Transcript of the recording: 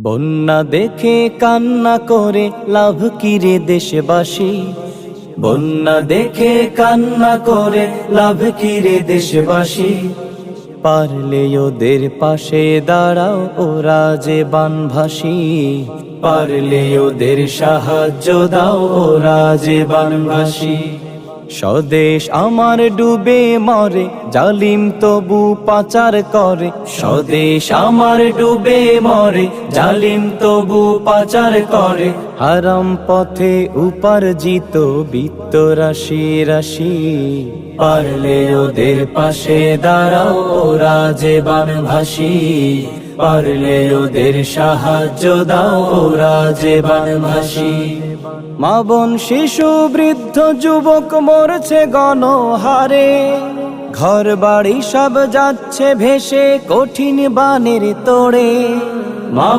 বন্যা দেখে কান্না করে লাভ কি রে দেশবাসী, বন্যা দেখে কান্না করে লাভ কি রে দেশবাসী। পারলে ওদের পাশে দাঁড়াও, ওরা যে বানভাসী। পারলে ওদের সাহায্য দাও, ওরা যে বানভাসী। স্বদেশ আমার ডুবে মরে, জালিম তবু পাচার করে। স্বদেশ আমার ডুবে মরে, জালিম তবু পাচার করে। হারাম পথে উপার্জিত বিত্ত রাশি রাশি। পারলে ওদের পাশে দাঁড়াও, ওরা যে বানভাসী। পারলে ওদের সাহায্য দাও, ওরা যে বানভাসী। মা বোন শিশু বৃদ্ধ যুবক মরছে গণহারে, ঘর বাড়ি সব যাচ্ছে ভেসে কঠিন বানের তোড়ে। মা